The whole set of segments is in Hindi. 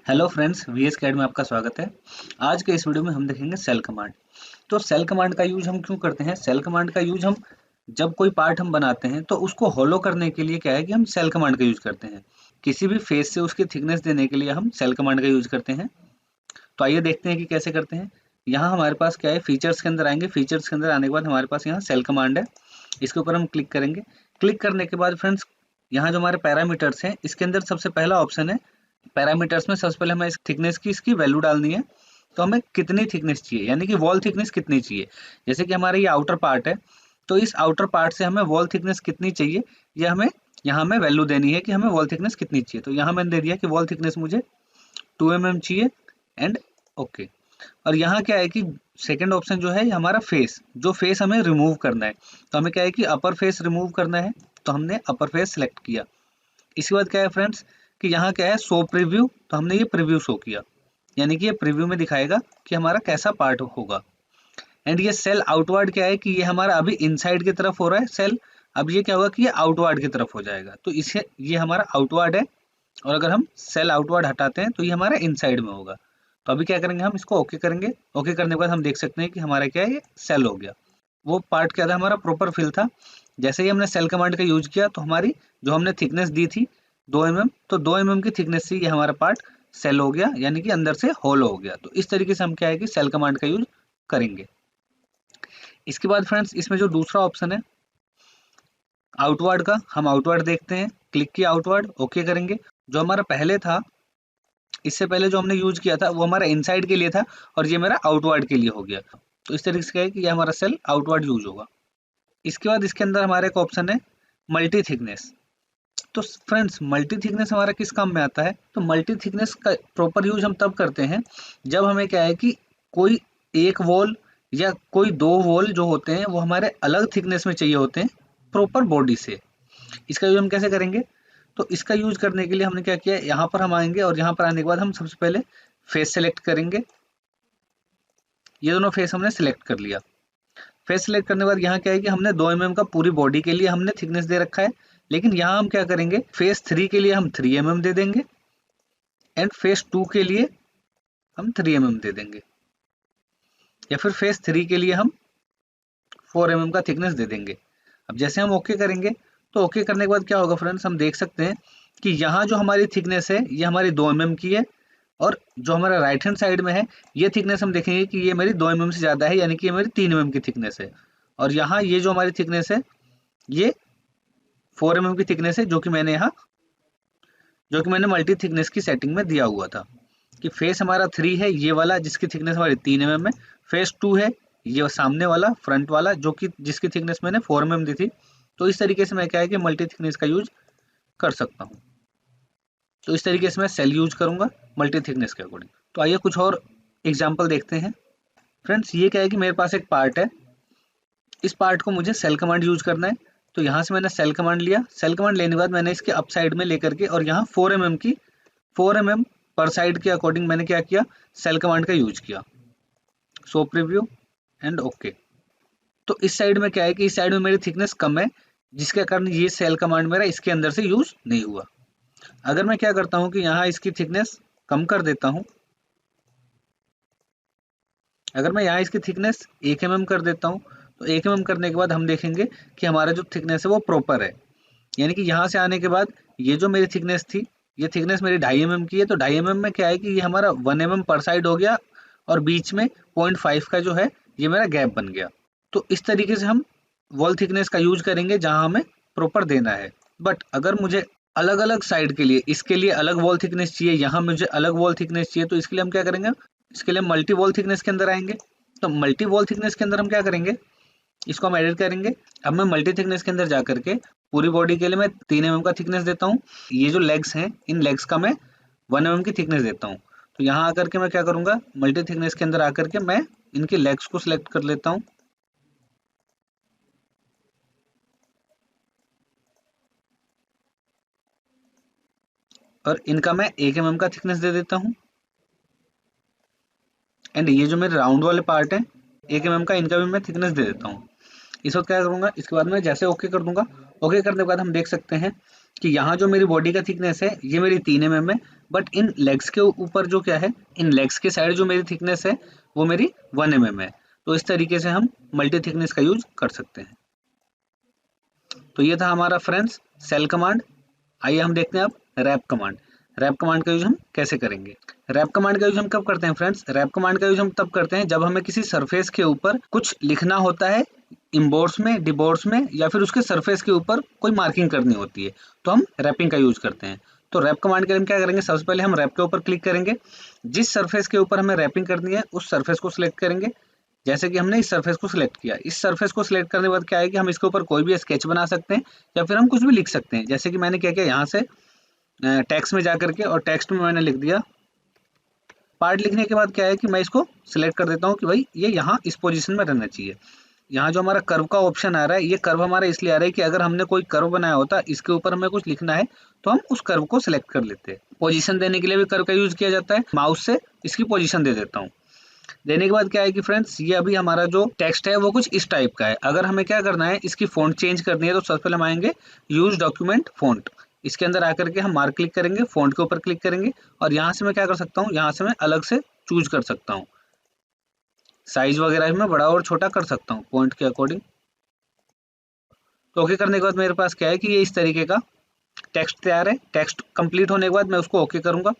हेलो फ्रेंड्स, वीएस कैड में आपका स्वागत है। आज के इस वीडियो में हम देखेंगे सेल कमांड। तो सेल कमांड का यूज हम क्यों करते हैं? सेल कमांड का यूज हम जब कोई पार्ट हम बनाते हैं तो उसको होलो करने के लिए क्या है कि हम सेल कमांड का यूज करते हैं। किसी भी फेस से उसकी थिकनेस देने के लिए हम सेल कमांड का यूज करते हैं। तो आइए देखते हैं कि कैसे करते हैं। यहाँ हमारे पास क्या है, फीचर्स के अंदर आएंगे। फीचर्स के अंदर आने के बाद हमारे पास यहाँ सेल कमांड है, इसके ऊपर हम क्लिक करेंगे। क्लिक करने के बाद फ्रेंड्स, यहाँ जो हमारे पैरामीटर्स हैं इसके अंदर सबसे पहला ऑप्शन है पैरामीटर्स में। सबसे पहले हमें इस थिकनेस की इसकी वैल्यू डालनी है। तो हमें कितनी थिकनेस चाहिए, यानी कि वॉल थिकनेस कितनी चाहिए। जैसे कि हमारा ये आउटर पार्ट है, तो इस आउटर पार्ट से हमें वॉल थिकनेस कितनी चाहिए, ये हमें यहाँ हमें वैल्यू देनी है कि हमें वॉल थिकनेस कितनी चाहिए। तो यहाँ मैंने दे दिया कि वॉल थिकनेस मुझे 2 mm चाहिए एंड ओके। और यहाँ क्या है कि सेकंड ऑप्शन जो है ये हमारा फेस, जो फेस हमें रिमूव करना है। तो हमें क्या है कि अपर फेस रिमूव करना है, तो हमने अपर फेस सेलेक्ट किया। इसके बाद क्या है फ्रेंड्स कि यहाँ क्या है शो प्रीव्यू, तो हमने ये प्रीव्यू शो किया, यानी कि ये प्रीव्यू में दिखाएगा कि हमारा कैसा पार्ट होगा। एंड ये सेल आउटवर्ड क्या है कि ये हमारा अभी इनसाइड की तरफ हो रहा है सेल, अब ये क्या होगा कि ये आउटवर्ड की तरफ हो जाएगा। तो इसे ये हमारा आउटवर्ड है, और अगर हम सेल आउटवर्ड हटाते हैं तो ये हमारा इनसाइड में होगा। तो अभी क्या करेंगे, हम इसको ओके करेंगे। ओके करने के बाद हम देख सकते हैं कि हमारा क्या है, ये सेल हो गया। वो पार्ट क्या था, हमारा प्रॉपर फिल था। जैसे ही हमने सेल कमांड का यूज किया तो हमारी जो हमने थिकनेस दी थी 2 mm, तो 2 mm की थिकनेस से ये हमारा पार्ट सेल हो गया, यानी कि अंदर से होल हो गया। तो इस तरीके से हम क्या है कि सेल कमांड का यूज करेंगे। इसके बाद फ्रेंड्स, इसमें जो दूसरा ऑप्शन है आउटवर्ड का, हम आउटवर्ड देखते हैं। क्लिक किया आउटवर्ड, ओके करेंगे। जो हमारा पहले था, इससे पहले जो हमने यूज किया था वो हमारा इनसाइड के लिए था, और ये मेरा आउटवर्ड के लिए हो गया। तो इस तरीके से क्या है कि ये हमारा सेल आउटवर्ड यूज होगा। इसके बाद इसके अंदर हमारे एक ऑप्शन है मल्टी थिकनेस। तो फ्रेंड्स, मल्टी थिकनेस हमारा किस काम में आता है? तो मल्टी थिकनेस का प्रॉपर यूज हम तब करते हैं जब हमें क्या है कि कोई एक वॉल या कोई दो वॉल जो होते हैं वो हमारे अलग थिकनेस में चाहिए होते हैं प्रॉपर बॉडी से। इसका यूज हम कैसे करेंगे? तो इसका यूज करने के लिए हमने क्या किया, यहाँ पर हम आएंगे और यहाँ पर आने के बाद हम सबसे पहले फेस सेलेक्ट करेंगे। ये दोनों फेस हमने सेलेक्ट कर लिया। फेस सेलेक्ट करने के बाद यहाँ क्या है कि हमने 2 mm का पूरी बॉडी के लिए हमने थिकनेस दे रखा है, लेकिन यहाँ हम क्या करेंगे, फेस 3 के लिए हम 3 mm दे देंगे एंड फेस 2 के लिए हम 3 mm दे देंगे, या फिर फेस 3 के लिए हम 4 mm का थिकनेस दे देंगे। अब जैसे हम ओके करेंगे, तो ओके करने के बाद क्या होगा फ्रेंड्स, हम देख सकते हैं कि यहाँ जो हमारी थिकनेस है ये हमारी 2 mm की है, और जो हमारा राइट हैंड साइड में है ये थिकनेस हम देखेंगे कि ये मेरी 2 mm से ज़्यादा है, यानी कि ये मेरी 3 mm की थिकनेस है। और यहाँ ये जो हमारी थिकनेस है ये 4 mm की थिकनेस है, जो कि मैंने मल्टी थिकनेस की सेटिंग में दिया हुआ था कि फेस हमारा 3 है ये वाला, जिसकी थिकनेस हमारी 3 mm है। फेस 2 है ये सामने वाला फ्रंट वाला, जो कि जिसकी थिकनेस मैंने 4 mm दी थी। तो इस तरीके से मैं क्या है कि मल्टी थिकनेस का यूज कर सकता हूँ। तो इस तरीके से मैं सेल यूज करूंगा मल्टी थिकनेस के अकॉर्डिंग। तो आइए कुछ और एग्जाम्पल देखते हैं। फ्रेंड्स, ये क्या है कि मेरे पास एक पार्ट है, इस पार्ट को मुझे सेल कमांड यूज करना है। तो यहाँ से मैंने सेल कमांड लिया। सेल कमांड लेने के बाद मैंने इसके अप साइड में लेकर के, और यहाँ 4 mm पर साइड के अकॉर्डिंग मैंने क्या किया, सेल कमांड का यूज किया। Show preview and okay. तो इस साइड में क्या है कि इस साइड में मेरी थिकनेस कम है, जिसके कारण ये सेल कमांड मेरा इसके अंदर से यूज नहीं हुआ। अगर मैं क्या करता हूँ कि यहाँ इसकी थिकनेस कम कर देता हूँ, अगर मैं यहाँ इसकी थिकनेस 1 mm कर देता हूँ, तो 1 mm करने के बाद हम देखेंगे कि हमारा जो थिकनेस है वो प्रॉपर है। यानी कि यहाँ से आने के बाद ये जो मेरी थिकनेस थी, ये थिकनेस मेरी 2.5 mm की है। तो 2.5 mm में क्या है कि ये हमारा 1 mm पर साइड हो गया, और बीच में 0.5 का जो है ये मेरा गैप बन गया। तो इस तरीके से हम वॉल थिकनेस का यूज करेंगे जहाँ हमें प्रॉपर देना है। बट अगर मुझे अलग अलग साइड के लिए, इसके लिए अलग वॉल थिकनेस चाहिए, यहाँ मुझे अलग वॉल थिकनेस चाहिए, तो इसके लिए हम क्या करेंगे, इसके लिए मल्टी वॉल थिकनेस के अंदर आएंगे। तो मल्टी वॉल थिकनेस के अंदर हम क्या करेंगे, इसको हम एडिट करेंगे। अब मैं मल्टी थिकनेस के अंदर जा करके पूरी बॉडी के लिए मैं 3 mm का थिकनेस देता हूँ। ये जो लेग्स हैं, इन लेग्स का मैं 1 mm की थिकनेस देता हूँ। तो यहाँ आकर के मैं क्या करूँगा, मल्टी थिकनेस के अंदर आकर के मैं इनके लेग्स को सिलेक्ट कर लेता हूँ, और इनका मैं 1 mm का थिकनेस दे देता हूँ। एंड ये जो मेरे राउंड वाले पार्ट है 1 mm का, इनका भी मैं थिकनेस दे देता हूँ। इस वक्त क्या करूँगा, इसके बाद मैं जैसे ओके कर दूंगा, ओके करने के बाद हम देख सकते हैं कि यहाँ जो मेरी बॉडी का थिकनेस है ये मेरी 3 mm है, बट इन लेग्स के ऊपर जो क्या है, इन लेग्स के साइड जो मेरी थिकनेस है वो मेरी 1 mm है। तो इस तरीके से हम मल्टी थिकनेस का यूज कर सकते हैं। तो ये था हमारा फ्रेंड्स सेल कमांड। आइए हम देखते हैं अब रैप कमांड। रैप कमांड का यूज हम कैसे करेंगे। रैप कमांड का यूज हम कब करते हैं फ्रेंड्स? रैप कमांड का यूज हम तब करते हैं जब हमें किसी सरफेस के ऊपर कुछ लिखना होता है, इम्बोर्ड्स में, डिबोर्ड्स में, या फिर उसके सरफेस के ऊपर कोई मार्किंग करनी होती है, तो हम रैपिंग का यूज करते हैं। तो रैप कमांड के लिए हम क्या करेंगे, सबसे पहले हम रैप के ऊपर क्लिक करेंगे, जिस सरफेस के ऊपर हमें रैपिंग करनी है उस सरफेस को सिलेक्ट करेंगे। जैसे कि हमने इस सरफेस को सिलेक्ट किया, इस सरफेस को सिलेक्ट करने के बाद क्या है कि हम इसके ऊपर कोई भी स्केच बना सकते हैं या फिर हम कुछ भी लिख सकते हैं। जैसे कि मैंने क्या किया, यहाँ से टेक्स्ट में जा करके और टेक्स्ट में मैंने लिख दिया पार्ट। लिखने के बाद क्या है कि मैं इसको सिलेक्ट कर देता हूँ कि भाई ये यहाँ इस पोजीशन में रहना चाहिए। यहाँ जो हमारा कर्व का ऑप्शन आ रहा है, ये कर्व हमारा इसलिए आ रहा है कि अगर हमने कोई कर्व बनाया होता, इसके ऊपर हमें कुछ लिखना है तो हम उस कर्व को सिलेक्ट कर लेते हैं। पोजीशन देने के लिए भी कर्व का यूज किया जाता है। माउस से इसकी पोजीशन दे देता हूँ। देने के बाद क्या है कि फ्रेंड्स ये अभी हमारा जो टेक्स्ट है वो कुछ इस टाइप का है। अगर हमें क्या करना है, इसकी फ़ॉन्ट चेंज करनी है, तो सबसे पहले हम आएंगे यूज डॉक्यूमेंट फ़ॉन्ट। इसके अंदर आकर के हम मार्क क्लिक करेंगे, फ़ॉन्ट के ऊपर क्लिक करेंगे और यहाँ से मैं क्या कर सकता हूँ, यहाँ से मैं अलग से चूज कर सकता हूँ। साइज वगैरह मैं बड़ा और छोटा कर सकता हूँ पॉइंट के अकॉर्डिंग। तो ओके करने के बाद मेरे पास क्या है कि ये इस तरीके का टेक्स्ट तैयार है। टेक्स्ट कंप्लीट होने के बाद मैं उसको ओके करूंगा।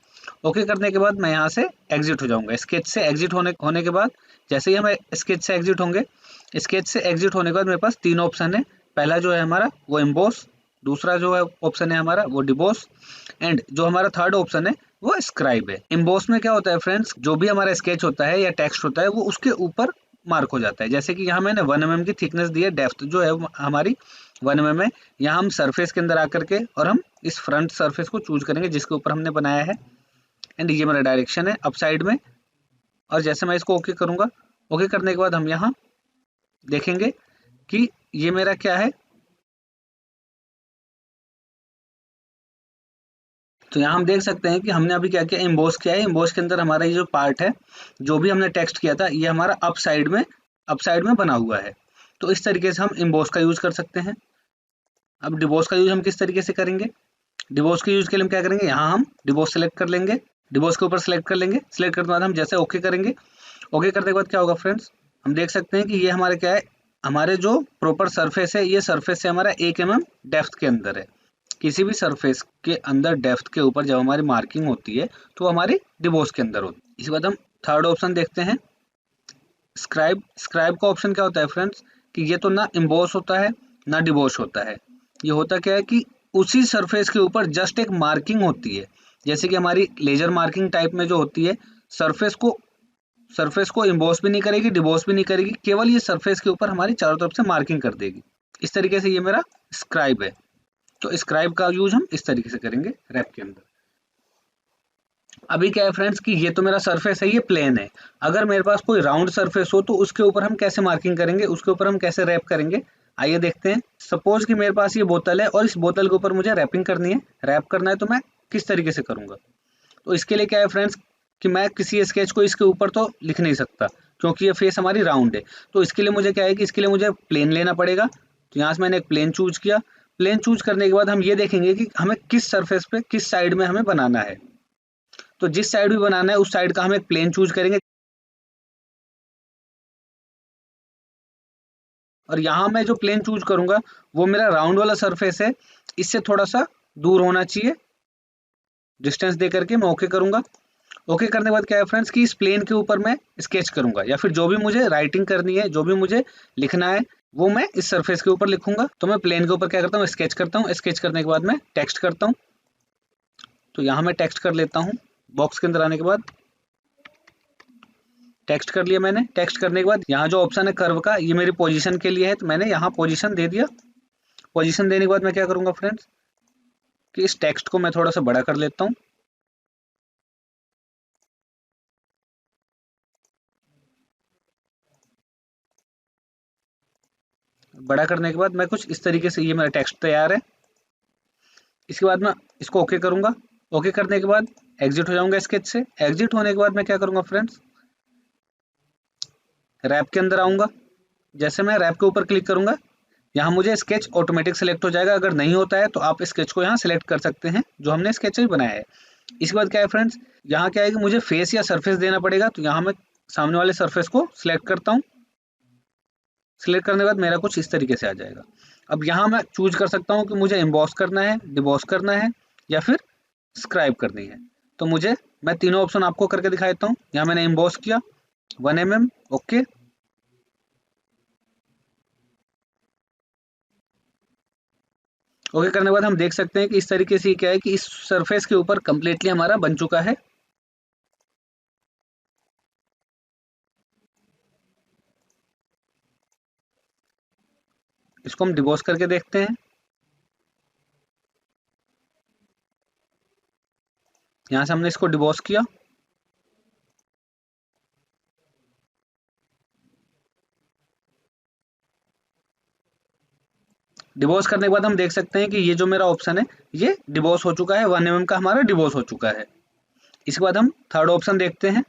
ओके करने के बाद मैं यहाँ से एग्जिट हो जाऊंगा। स्केच से एग्जिट होने के बाद जैसे ही हम स्केच से एग्जिट होंगे, स्केच से एग्जिट होने के बाद मेरे पास 3 ऑप्शन है। पहला जो है हमारा वो एम्बोस, दूसरा जो है ऑप्शन है हमारा वो डिबोस, एंड जो हमारा थर्ड ऑप्शन है वो स्क्राइब है। एम्बोस में क्या होता है फ्रेंड्स, जो भी हमारा स्केच होता है या टेक्स्ट होता है वो उसके ऊपर मार्क हो जाता है। जैसे कि यहाँ मैंने 1 mm की थिकनेस दी है, डेप्थ जो है हमारी 1 mm है। यहाँ हम सरफेस के अंदर आकर के और हम इस फ्रंट सरफेस को चूज करेंगे जिसके ऊपर हमने बनाया है, एंड ये मेरा डायरेक्शन है अप साइड में। और जैसे मैं इसको ओके करूंगा, ओके करने के बाद हम यहाँ देखेंगे कि ये मेरा क्या है। तो यहाँ हम देख सकते हैं कि हमने अभी क्या किया, एम्बोस किया है। एम्बोस के अंदर हमारा ये जो पार्ट है, जो भी हमने टेक्स्ट किया था, ये हमारा अप साइड में बना हुआ है। तो इस तरीके से हम एम्बोस का यूज कर सकते हैं। अब डिबोस का यूज हम किस तरीके से करेंगे, डिबोस के यूज के लिए हम क्या करेंगे, यहाँ हम डिबोस सेलेक्ट कर लेंगे, डिबोस के ऊपर सेलेक्ट कर लेंगे। सेलेक्ट करने के बाद हम जैसे ओके करेंगे, ओके करने के बाद क्या होगा फ्रेंड्स, हम देख सकते हैं कि ये हमारे क्या है, हमारे जो प्रॉपर सरफेस है, ये सरफेस से हमारा 1 mm डेप्थ के अंदर है। किसी भी सरफेस के अंदर डेप्थ के ऊपर जब हमारी मार्किंग होती है तो हमारी डिबोस के अंदर होती है। इसके बाद हम थर्ड ऑप्शन देखते हैं स्क्राइब। स्क्राइब का ऑप्शन क्या होता है फ्रेंड्स, कि ये तो ना इम्बोस होता है ना डिबोस होता है। ये होता क्या है कि उसी सरफेस के ऊपर जस्ट एक मार्किंग होती है, जैसे कि हमारी लेजर मार्किंग टाइप में जो होती है, सरफेस को इम्बोस भी नहीं करेगी, डिबोस भी नहीं करेगी, केवल ये सरफेस के ऊपर हमारी चारों तरफ से मार्किंग कर देगी। इस तरीके से ये मेरा स्क्राइब है। तो स्क्राइब का यूज हम इस तरीके से करेंगे रैप के अंदर। अभी क्या है फ्रेंड्स कि ये तो मेरा सरफेस है, ये प्लेन है। अगर मेरे पास कोई राउंड सरफेस हो तो उसके ऊपर हम कैसे मार्किंग करेंगे, उसके ऊपर हम कैसे रैप करेंगे, आइए देखते हैं। सपोज कि मेरे पास ये बोतल है और इस बोतल के ऊपर मुझे रैपिंग करनी है, रैप करना है, तो मैं किस तरीके से करूंगा। तो इसके लिए क्या है फ्रेंड्स कि मैं किसी स्केच को इसके ऊपर तो लिख नहीं सकता क्योंकि ये फेस हमारी राउंड है। तो इसके लिए मुझे क्या है कि इसके लिए मुझे प्लेन लेना पड़ेगा। तो यहाँ से मैंने एक प्लेन चूज किया। प्लेन चूज करने के बाद हम ये देखेंगे कि हमें किस सरफेस पे किस साइड में हमें बनाना है। तो जिस साइड भी बनाना है उस साइड का हम एक प्लेन चूज करेंगे, और यहाँ मैं जो प्लेन चूज करूंगा वो मेरा राउंड वाला सरफेस है, इससे थोड़ा सा दूर होना चाहिए। डिस्टेंस दे करके मैं ओके करूंगा। ओके करने के बाद क्या है फ्रेंड्स कि इस प्लेन के ऊपर मैं स्केच करूंगा, या फिर जो भी मुझे राइटिंग करनी है, जो भी मुझे लिखना है, वो मैं इस सरफेस के ऊपर लिखूंगा। तो मैं प्लेन के ऊपर क्या करता हूँ, स्केच करता हूँ। स्केच करने के बाद मैं टेक्स्ट करता हूँ। तो यहाँ मैं टेक्स्ट कर लेता हूँ। बॉक्स के अंदर आने के बाद टेक्स्ट कर लिया मैंने। टेक्स्ट करने के बाद यहाँ जो ऑप्शन है कर्व का, ये मेरी पोजीशन के लिए है, तो मैंने यहाँ पोजीशन दे दिया। पोजीशन देने के बाद मैं क्या करूँगा फ्रेंड्स कि इस टेक्स्ट को मैं थोड़ा सा बड़ा कर लेता हूँ। बड़ा करने के बाद मैं कुछ इस तरीके से, ये मेरा टेक्स्ट तैयार है। इसके बाद मैं इसको ओके करूंगा। ओके करने के बाद एग्जिट हो जाऊंगा स्केच से। एग्जिट होने के बाद मैं क्या करूंगा फ्रेंड्स, रैप के अंदर आऊंगा। जैसे मैं रैप के ऊपर क्लिक करूंगा, यहाँ मुझे स्केच ऑटोमेटिक सेलेक्ट हो जाएगा, अगर नहीं होता है तो आप स्केच को यहाँ सेलेक्ट कर सकते हैं जो हमने स्केच भी बनाया है। इसके बाद क्या है फ्रेंड्स, यहाँ क्या है कि मुझे फेस या सरफेस देना पड़ेगा, तो यहाँ मैं सामने वाले सरफेस को सिलेक्ट करता हूँ। सिलेक्ट करने के बाद मेरा कुछ इस तरीके से आ जाएगा। अब यहाँ मैं चूज कर सकता हूँ कि मुझे एम्बॉस करना है, डिबॉस करना है या फिर स्क्राइब करनी है। तो मैं तीनों ऑप्शन आपको करके दिखा देता हूँ। यहाँ मैंने एम्बॉस किया 1 mm, ओके। ओके करने के बाद हम देख सकते हैं कि इस तरीके से क्या है कि इस सरफेस के ऊपर कंप्लीटली हमारा बन चुका है। इसको हम डिबॉस करके देखते हैं। यहाँ से हमने इसको डिबॉस किया। डिबॉस करने के बाद हम देख सकते हैं कि ये जो मेरा ऑप्शन है ये डिबॉस हो चुका है, 1 mm का हमारा डिबॉस हो चुका है। इसके बाद हम थर्ड ऑप्शन देखते हैं।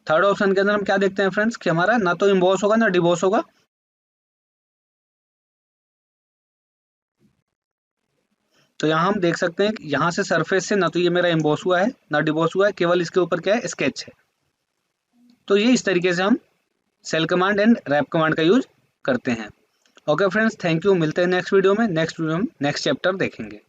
थर्ड ऑप्शन के अंदर हम क्या देखते हैं फ्रेंड्स कि हमारा ना तो इम्बॉस होगा ना डिबॉस होगा। तो यहाँ हम देख सकते हैं कि यहाँ से सरफेस से ना तो ये मेरा इम्बॉस हुआ है ना डिबॉस हुआ है, केवल इसके ऊपर क्या है स्केच है। तो ये इस तरीके से हम shell command and wrap command का यूज करते हैं। Okay friends, thank you. मिलते हैं नेक्स्ट वीडियो में। नेक्स्ट वीडियो में नेक्स्ट चैप्टर देखेंगे।